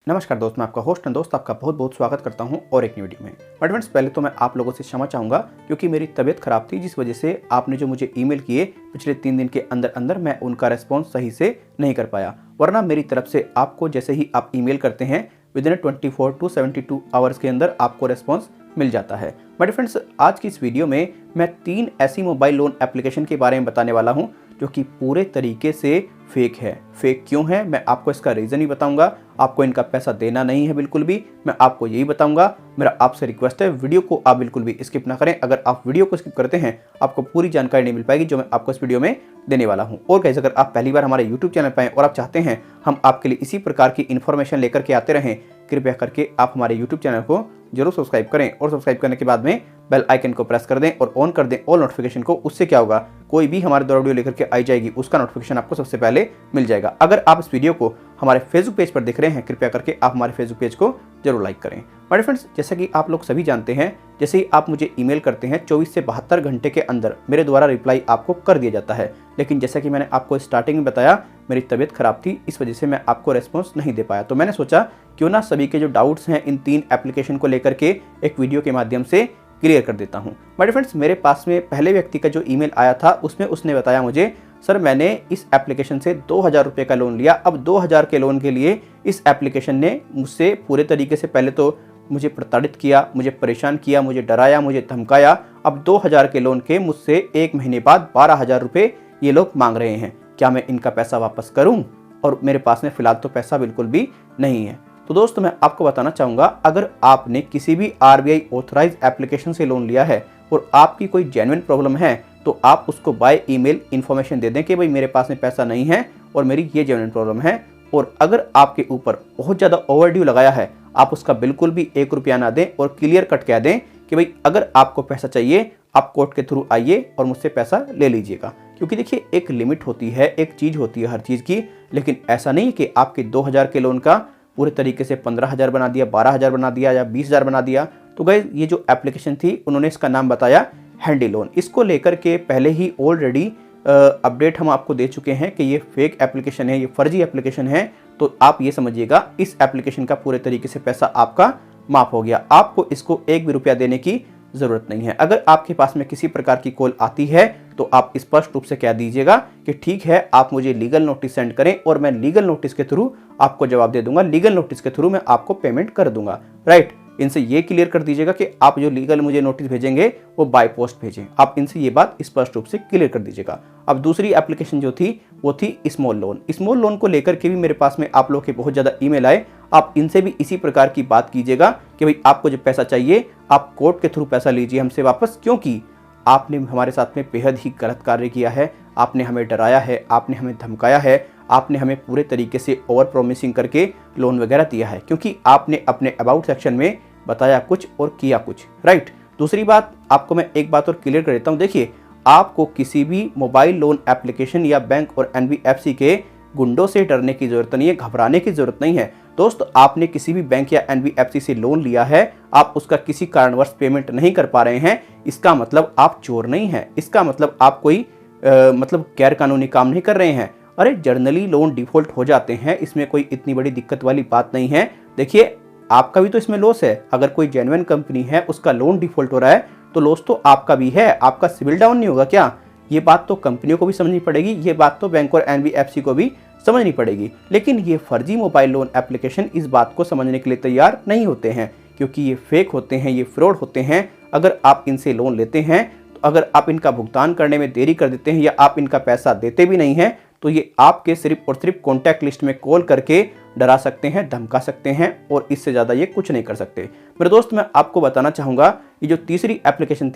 नमस्कार दोस्त, मैं आपका होस्ट दोस्त आपका बहुत बहुत स्वागत करता हूं और एक न्यू वीडियो में। बट फ्रेंड्स, पहले तो मैं आप लोगों से क्षमा चाहूँगा क्योंकि मेरी तबीयत खराब थी, जिस वजह से आपने जो मुझे ईमेल किए पिछले 3 दिन के अंदर अंदर मैं उनका रेस्पॉन्स सही से नहीं कर पाया। वरना मेरी तरफ से आपको जैसे ही आप ईमेल करते हैं विदिन 24 टू 72 आवर्स के अंदर आपको रेस्पॉन्स मिल जाता है। बट फ्रेंड्स, आज की इस वीडियो में मैं 3 ऐसी मोबाइल लोन एप्लीकेशन के बारे में बताने वाला हूं जो कि पूरे तरीके से फेक है। फेक क्यों है मैं आपको इसका रीज़न ही बताऊंगा। आपको इनका पैसा देना नहीं है बिल्कुल भी, मैं आपको यही बताऊंगा। मेरा आपसे रिक्वेस्ट है, वीडियो को आप बिल्कुल भी स्किप ना करें। अगर आप वीडियो को स्किप करते हैं आपको पूरी जानकारी नहीं मिल पाएगी जो मैं आपको इस वीडियो में देने वाला हूं। और गाइस, अगर आप पहली बार हमारे यूट्यूब चैनल पर आए और आप चाहते हैं हम आपके लिए इसी प्रकार की इन्फॉर्मेशन लेकर के आते रहें, कृपया करके आप हमारे यूट्यूब चैनल को जरूर सब्सक्राइब करें और सब्सक्राइब करने के बाद में बेल आइकन को प्रेस कर दें और ऑन कर दें ऑल नोटिफिकेशन को। उससे क्या होगा, कोई भी हमारे द्वारा वीडियो लेकर के आई जाएगी उसका नोटिफिकेशन आपको सबसे पहले मिल जाएगा। अगर आप इस वीडियो को हमारे फेसबुक पेज पर देख रहे हैं, कृपया करके आप हमारे फेसबुक पेज को जरूर लाइक करें। बड़े फ्रेंड्स, जैसा कि आप लोग सभी जानते हैं, जैसे ही आप मुझे ईमेल करते हैं 24 से 72 घंटे के अंदर मेरे द्वारा रिप्लाई आपको कर दिया जाता है। लेकिन जैसा कि मैंने आपको स्टार्टिंग में बताया, मेरी तबीयत खराब थी, इस वजह से मैं आपको रेस्पॉन्स नहीं दे पाया। तो मैंने सोचा क्यों ना सभी के जो डाउट्स हैं इन 3 एप्लीकेशन को लेकर के एक वीडियो के माध्यम से क्लियर कर देता हूं। बट फ्रेंड्स, मेरे पास में पहले व्यक्ति का जो ईमेल आया था उसमें उसने बताया मुझे, सर मैंने इस एप्लीकेशन से 2000 रुपये का लोन लिया। अब 2000 के लोन के लिए इस एप्लीकेशन ने मुझसे पूरे तरीके से पहले तो मुझे प्रताड़ित किया, मुझे परेशान किया, मुझे डराया, मुझे धमकाया। अब 2000 के लोन के मुझसे 1 महीने बाद 12,000 रुपये ये लोग मांग रहे हैं। क्या मैं इनका पैसा वापस करूं? और मेरे पास में फिलहाल तो पैसा बिल्कुल भी नहीं है। तो दोस्तों, मैं आपको बताना चाहूँगा, अगर आपने किसी भी RBI ऑथराइज एप्लीकेशन से लोन लिया है और आपकी कोई जेन्युइन प्रॉब्लम है तो आप उसको बाय ईमेल इन्फॉर्मेशन दे दें कि भाई मेरे पास में पैसा नहीं है और मेरी ये जेन्युइन प्रॉब्लम है। और अगर आपके ऊपर बहुत ज़्यादा ओवरड्यू लगाया है, आप उसका बिल्कुल भी 1 रुपया ना दें और क्लियर कट कह दें कि भाई अगर आपको पैसा चाहिए आप कोर्ट के थ्रू आइए और मुझसे पैसा ले लीजिएगा। क्योंकि देखिए, एक लिमिट होती है, एक चीज़ होती है हर चीज़ की। लेकिन ऐसा नहीं कि आपके 2000 के लोन का पूरे तरीके से 15,000 बना दिया, 12,000 बना दिया या 20,000 बना दिया। तो गाइस, ये जो एप्लीकेशन थी उन्होंने इसका नाम बताया हैंडी लोन। इसको लेकर के पहले ही ऑलरेडी अपडेट हम आपको दे चुके हैं कि ये फेक एप्लीकेशन है, ये फर्जी एप्लीकेशन है। तो आप ये समझिएगा, इस एप्लीकेशन का पूरे तरीके से पैसा आपका माफ हो गया। आपको इसको 1 भी रुपया देने की ज़रूरत नहीं है। अगर आपके पास में किसी प्रकार की कॉल आती है तो आप स्पष्ट रूप से कह दीजिएगा कि ठीक है, आप मुझे लीगल नोटिस सेंड करें और मैं लीगल नोटिस के थ्रू आपको जवाब दे दूंगा, लीगल नोटिस के थ्रू मैं आपको पेमेंट कर दूंगा। राइट, इनसे ये क्लियर कर दीजिएगा कि आप जो लीगल मुझे नोटिस भेजेंगे वो बाय पोस्ट भेजें। आप इनसे ये बात स्पष्ट रूप से क्लियर कर दीजिएगा। अब दूसरी एप्लीकेशन जो थी वो थी स्मॉल लोन। स्मॉल लोन को लेकर के भी मेरे पास में आप लोग के बहुत ज़्यादा ईमेल आए। आप इनसे भी इसी प्रकार की बात कीजिएगा कि भाई आपको जब पैसा चाहिए आप कोर्ट के थ्रू पैसा लीजिए हमसे वापस, क्योंकि आपने हमारे साथ में बेहद ही गलत कार्य किया है। आपने हमें डराया है, आपने हमें धमकाया है, आपने हमें पूरे तरीके से ओवर प्रॉमिसिंग करके लोन वगैरह दिया है, क्योंकि आपने अपने अबाउट सेक्शन में बताया कुछ और किया कुछ। राइट, दूसरी बात आपको मैं एक बात और क्लियर कर देता हूँ। देखिए, आपको किसी भी मोबाइल लोन एप्लीकेशन या बैंक और NBFC के गुंडों से डरने की जरूरत नहीं है, घबराने की जरूरत नहीं है। दोस्त, आपने किसी भी बैंक या NBFC से लोन लिया है, आप उसका किसी कारणवश पेमेंट नहीं कर पा रहे हैं, इसका मतलब आप चोर नहीं हैं, इसका मतलब आप कोई मतलब गैर कानूनी काम नहीं कर रहे हैं। अरे जर्नली लोन डिफॉल्ट हो जाते हैं, इसमें कोई इतनी बड़ी दिक्कत वाली बात नहीं है। देखिए, आपका भी तो इसमें लॉस है। अगर कोई जेन्युइन कंपनी है उसका लोन डिफॉल्ट हो रहा है तो लॉस तो आपका भी है। आपका सिविल डाउन नहीं होगा क्या? ये बात तो कंपनियों को भी समझनी पड़ेगी, ये बात तो बैंक और NBFC को भी समझनी पड़ेगी। लेकिन ये फर्जी मोबाइल लोन एप्लीकेशन इस बात को समझने के लिए तैयार नहीं होते हैं, क्योंकि ये फेक होते हैं, ये फ्रॉड होते हैं। अगर आप इनसे लोन लेते हैं तो अगर आप इनका भुगतान करने में देरी कर देते हैं या आप इनका पैसा देते भी नहीं हैं तो ये आपके सिर्फ और सिर्फ कॉन्टैक्ट लिस्ट में कॉल करके डरा सकते हैं, धमका सकते हैं और इससे ज़्यादा ये कुछ नहीं कर सकते। मेरे दोस्त, मैं आपको बताना चाहूँगा, ये जो तीसरी एप्लीकेशन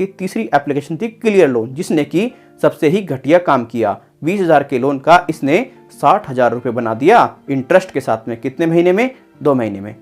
थी क्लियर लोन, जिसने कि सबसे ही घटिया काम किया। 20,000 के लोन का इसने 60,000 रुपये बना दिया इंटरेस्ट के साथ में। कितने महीने में? 2 महीने में।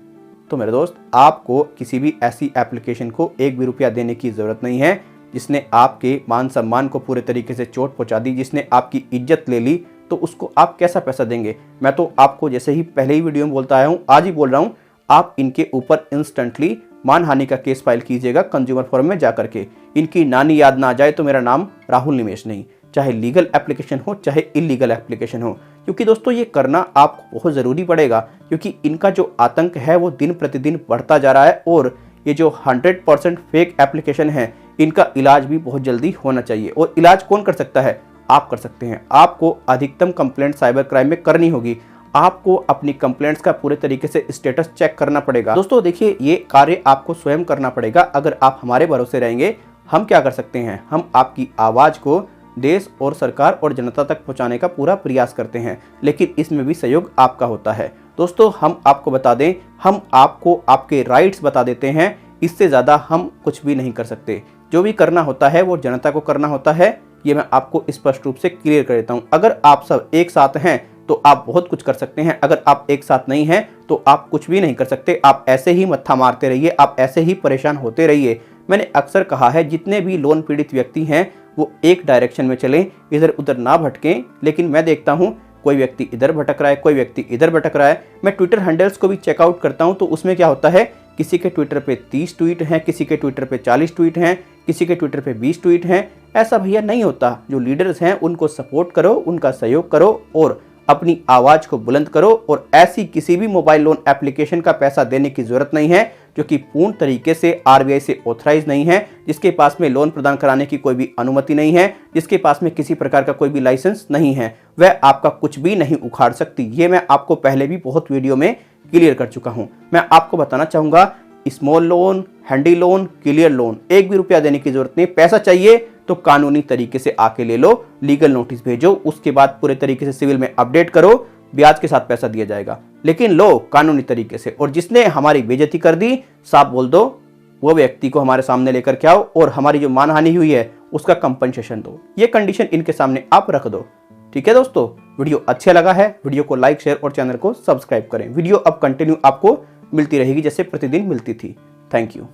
तो मेरे दोस्त, आपको किसी भी ऐसी एप्लीकेशन को 1 भी रुपया देने की ज़रूरत नहीं है जिसने आपके मान सम्मान को पूरे तरीके से चोट पहुँचा दी, जिसने आपकी इज्जत ले ली। तो उसको आप कैसा पैसा देंगे? मैं तो आपको जैसे ही पहले ही वीडियो में बोलता आया हूँ, आज ही बोल रहा हूँ, आप इनके ऊपर इंस्टेंटली मानहानि का केस फाइल कीजिएगा कंज्यूमर फोरम में जाकर के। इनकी नानी याद ना आ जाए तो मेरा नाम राहुल निमेश नहीं। चाहे लीगल एप्लीकेशन हो चाहे इलीगल एप्लीकेशन हो, क्योंकि दोस्तों ये करना आपको बहुत ज़रूरी पड़ेगा, क्योंकि इनका जो आतंक है वो दिन प्रतिदिन बढ़ता जा रहा है और ये जो 100% फेक एप्लीकेशन है इनका इलाज भी बहुत जल्दी होना चाहिए। और इलाज कौन कर सकता है? आप कर सकते हैं। आपको अधिकतम कंप्लेंट साइबर क्राइम में करनी होगी। आपको अपनी कंप्लेंट्स का पूरे तरीके से स्टेटस चेक करना पड़ेगा। दोस्तों देखिए, ये कार्य आपको स्वयं करना पड़ेगा। अगर आप हमारे भरोसे रहेंगे, हम क्या कर सकते हैं, हम आपकी आवाज़ को देश और सरकार और जनता तक पहुंचाने का पूरा प्रयास करते हैं, लेकिन इसमें भी सहयोग आपका होता है। दोस्तों हम आपको बता दें, हम आपको आपके राइट्स बता देते हैं, इससे ज़्यादा हम कुछ भी नहीं कर सकते। जो भी करना होता है वो जनता को करना होता है, ये मैं आपको स्पष्ट रूप से क्लियर कर देता हूँ। अगर आप सब एक साथ हैं तो आप बहुत कुछ कर सकते हैं, अगर आप एक साथ नहीं हैं तो आप कुछ भी नहीं कर सकते। आप ऐसे ही मत्था मारते रहिए, आप ऐसे ही परेशान होते रहिए। मैंने अक्सर कहा है, जितने भी लोन पीड़ित व्यक्ति हैं वो एक डायरेक्शन में चलें, इधर उधर ना भटकें। लेकिन मैं देखता हूँ कोई व्यक्ति इधर भटक रहा है, कोई व्यक्ति इधर भटक रहा है। मैं ट्विटर हैंडल्स को भी चेकआउट करता हूँ तो उसमें क्या होता है, किसी के ट्विटर पे 30 ट्वीट हैं, किसी के ट्विटर पे 40 ट्वीट हैं, किसी के ट्विटर पे 20 ट्वीट हैं। ऐसा भैया नहीं होता। जो लीडर्स हैं उनको सपोर्ट करो, उनका सहयोग करो और अपनी आवाज़ को बुलंद करो। और ऐसी किसी भी मोबाइल लोन एप्लीकेशन का पैसा देने की जरूरत नहीं है जो कि पूर्ण तरीके से आरबीआई से ऑथराइज नहीं है, जिसके पास में लोन प्रदान कराने की कोई भी अनुमति नहीं है, जिसके पास में किसी प्रकार का कोई भी लाइसेंस नहीं है, वह आपका कुछ भी नहीं उखाड़ सकती। ये मैं आपको पहले भी बहुत वीडियो में क्लियर कर चुका हूं। मैं आपको बताना चाहूंगा, small loan, handy loan, clear loan, एक भी रुपया देने की जरूरत नहीं। पैसा चाहिए तो कानूनी तरीके से आके ले लो, लीगल नोटिस भेजो, उसके बाद पूरे तरीके से सिविल में अपडेट करो, ब्याज के साथ पैसा दिया जाएगा, लेकिन लो कानूनी तरीके से। और जिसने हमारी बेइज्जती कर दी, साफ बोल दो, वो व्यक्ति को हमारे सामने लेकर के आओ और हमारी जो मानहानि हुई है उसका कंपनसेशन दो। ये कंडीशन इनके सामने आप रख दो। ठीक है दोस्तों, वीडियो अच्छा लगा है, वीडियो को लाइक, शेयर और चैनल को सब्सक्राइब करें। वीडियो अब कंटिन्यू आपको मिलती रहेगी जैसे प्रतिदिन मिलती थी। Thank you.